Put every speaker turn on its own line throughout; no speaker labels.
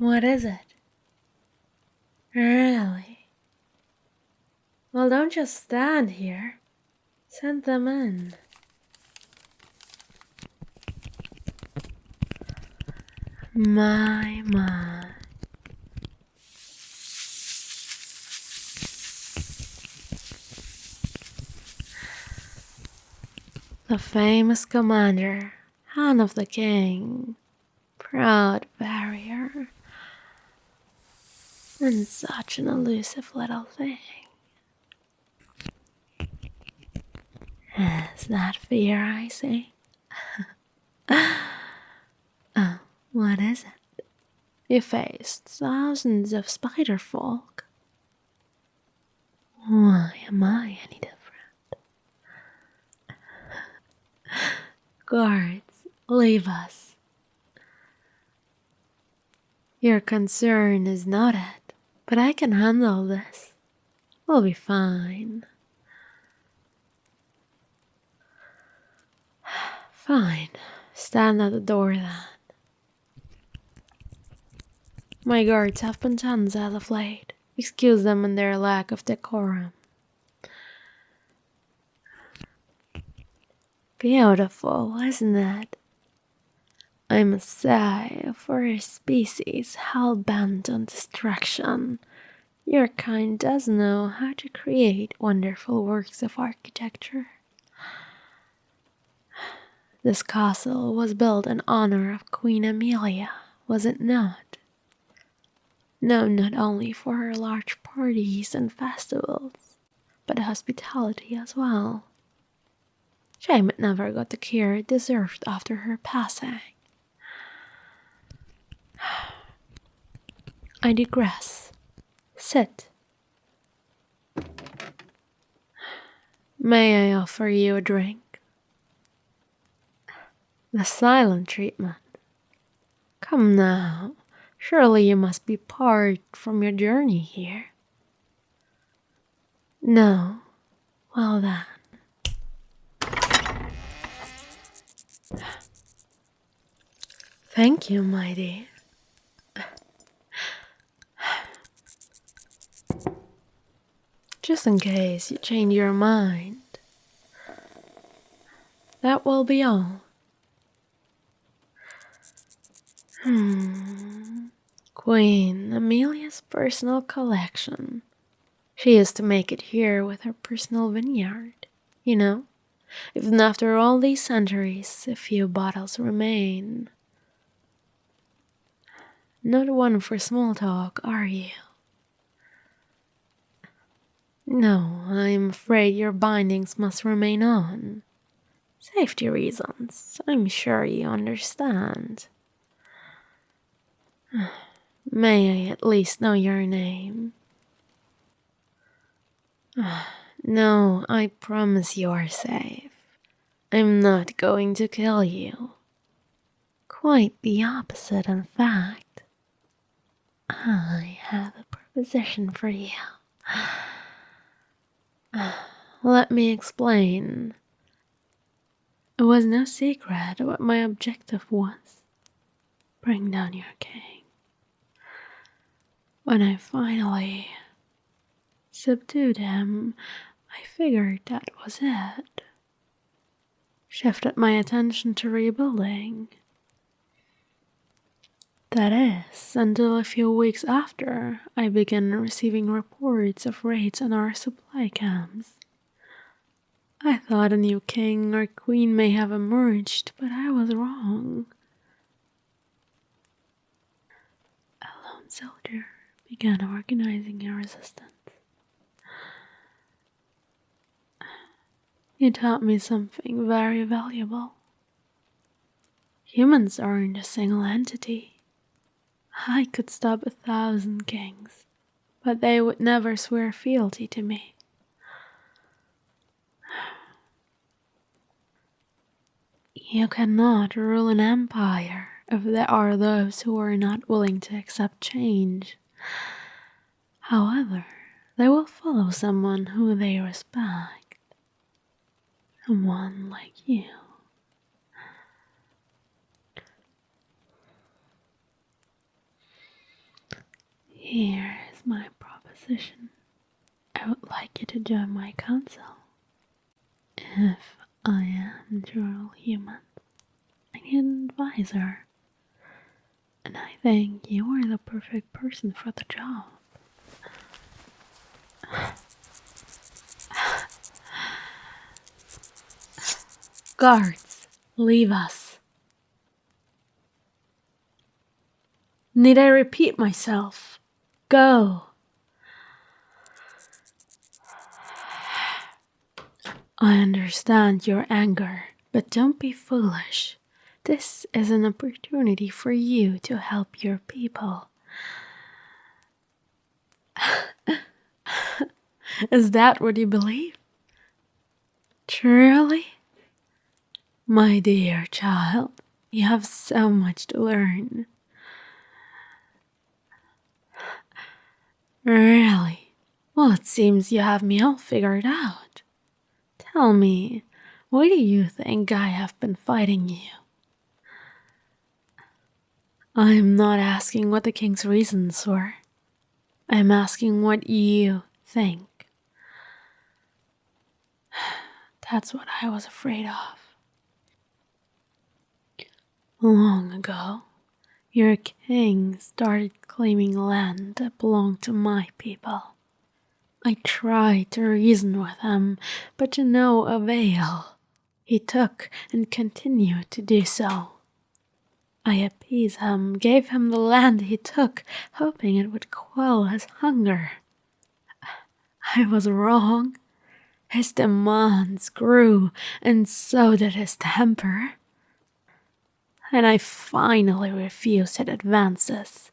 What is it? Really? Well, don't just stand here. Send them in. My. The famous commander, hand of the king, proud barrier, and such an elusive little thing. Is that fear I see? Oh, what is it? You faced thousands of spider folk. Why am I any different? Guards, leave us. Your concern is noted, but I can handle this. We'll be fine. Fine. Stand at the door then. My guards have been tense as of late. Excuse them and their lack of decorum. Beautiful, isn't it? I must say, for a species hell-bent on destruction, your kind does know how to create wonderful works of architecture. This castle was built in honor of Queen Amelia, was it not? Known not only for her large parties and festivals, but hospitality as well. Shame it never got the care it deserved after her passing. I digress. Sit. May I offer you a drink? The silent treatment. Come now, surely you must be parched from your journey here. No? Well then. Thank you, my dear. Just in case you change your mind. That will be all. Queen Amelia's personal collection. She used to make it here with her personal vineyard, you know? Even after all these centuries, a few bottles remain. Not one for small talk, are you? No, I'm afraid your bindings must remain on. Safety reasons, I'm sure you understand. May I at least know your name? No, I promise you are safe. I'm not going to kill you. Quite the opposite, in fact. I have a proposition for you. Let me explain. It was no secret what my objective was. Bring down your king. When I finally subdued him, I figured that was it. Shifted my attention to rebuilding. That is, until a few weeks after, I began receiving reports of raids on our supply camps. I thought a new king or queen may have emerged, but I was wrong. A lone soldier began organizing a resistance. He taught me something very valuable. Humans aren't a single entity. I could stop 1,000 kings, but they would never swear fealty to me. You cannot rule an empire if there are those who are not willing to accept change. However, they will follow someone who they respect. Someone like you. Here is my proposition. I would like you to join my council. If I am truly human, I need an advisor. And I think you are the perfect person for the job. Guards, leave us. Need I repeat myself? Go. I understand your anger, but don't be foolish. This is an opportunity for you to help your people. Is that what you believe? Truly? My dear child, you have so much to learn. Really? Well, it seems you have me all figured out. Tell me, why do you think I have been fighting you? I'm not asking what the king's reasons were. I'm asking what you think. That's what I was afraid of. Long ago, your king started claiming land that belonged to my people. I tried to reason with him, but to no avail. He took and continued to do so. I appeased him, gave him the land he took, hoping it would quell his hunger. I was wrong. His demands grew, and so did his temper. And I finally refused his advances.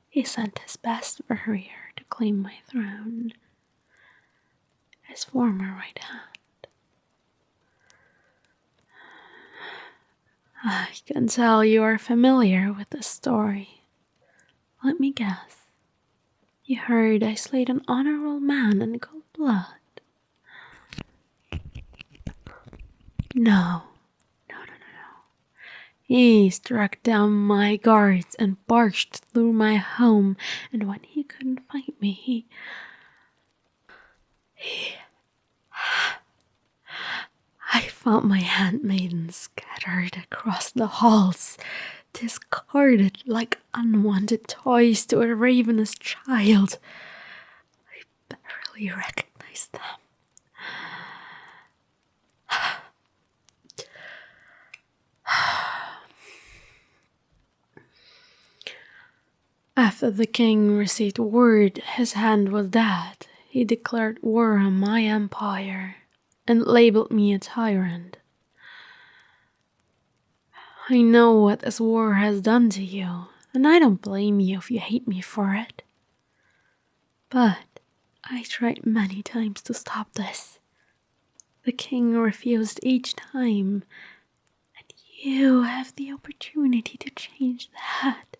He sent his best warrior to claim my throne, his former right hand. I can tell you are familiar with the story. Let me guess. You heard I slayed an honorable man in cold blood. No. He struck down my guards and barged through my home, and when he couldn't find me, he I found my handmaidens scattered across the halls, discarded like unwanted toys to a ravenous child. I barely recognized them. After the king received word his hand was dead, he declared war on my empire and labeled me a tyrant. I know what this war has done to you, and I don't blame you if you hate me for it. But I tried many times to stop this. The king refused each time, and you have the opportunity to change that.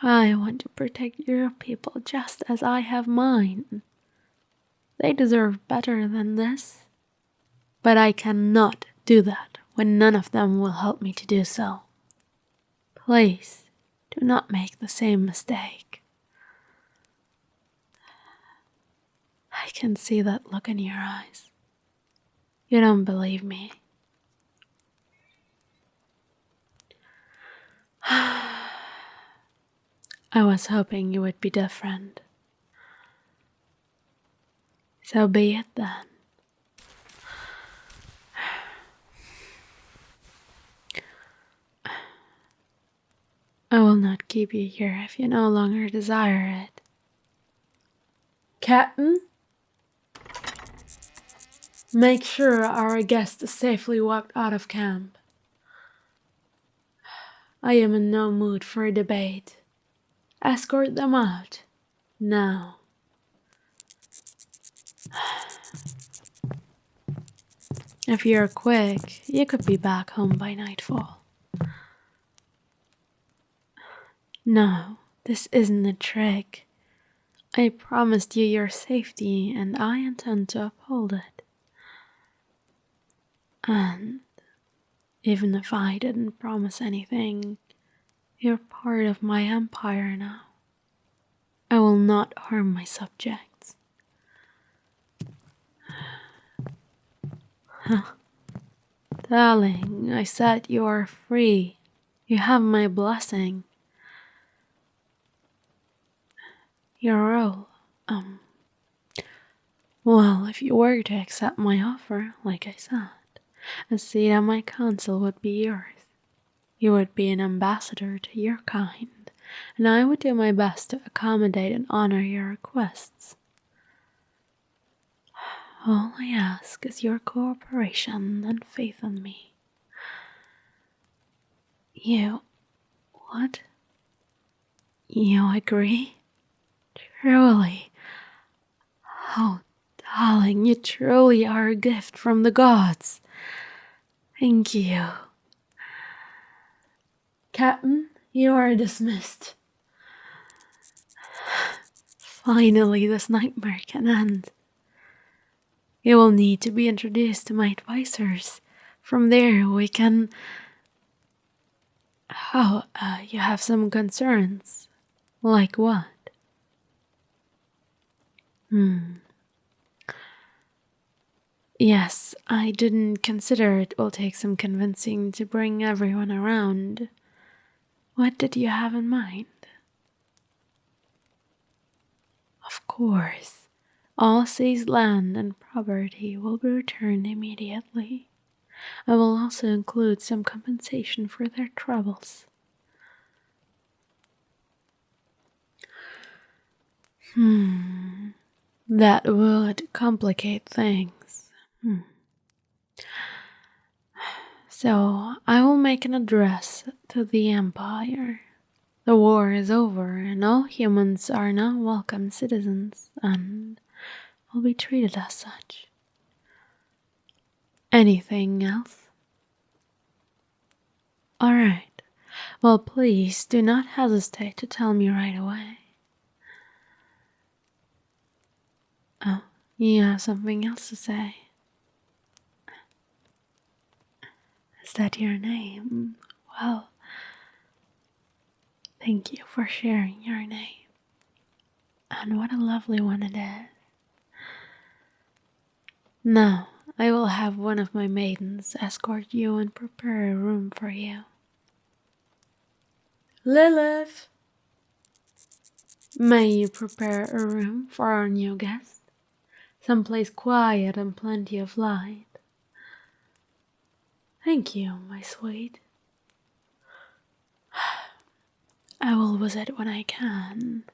I want to protect your people just as I have mine. They deserve better than this. But I cannot do that when none of them will help me to do so. Please, do not make the same mistake. I can see that look in your eyes. You don't believe me. I was hoping you would be different. So be it then. I will not keep you here if you no longer desire it. Captain? Make sure our guest is safely walked out of camp. I am in no mood for a debate. Escort them out. Now. If you're quick, you could be back home by nightfall. No, this isn't a trick. I promised you your safety, and I intend to uphold it. And even if I didn't promise anything, You're part of my empire now. I will not harm my subjects. Darling, I said you are free. You have my blessing. Your role, well, if you were to accept my offer, like I said, a seat on my council would be yours. You would be an ambassador to your kind, and I would do my best to accommodate and honor your requests. All I ask is your cooperation and faith in me. What? You agree? Truly. Oh, darling, you truly are a gift from the gods. Thank you. Captain, you are dismissed. Finally, this nightmare can end. You will need to be introduced to my advisors. From there, we can... you have some concerns. Like what? Yes, I didn't consider it will take some convincing to bring everyone around. What did you have in mind? Of course, all seized land and property will be returned immediately. I will also include some compensation for their troubles. That would complicate things. So, I will make an address to the Empire. The war is over and all humans are now welcome citizens and will be treated as such. Anything else? Alright. Well, please do not hesitate to tell me right away. Oh, you have something else to say? Is that your name? Well, thank you for sharing your name. And what a lovely one it is. Now, I will have one of my maidens escort you and prepare a room for you. Lilith! May you prepare a room for our new guest? Someplace quiet and plenty of light. Thank you, my sweet. I will visit when I can.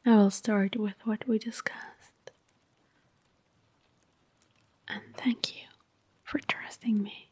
I will start with what we discussed. And thank you for trusting me.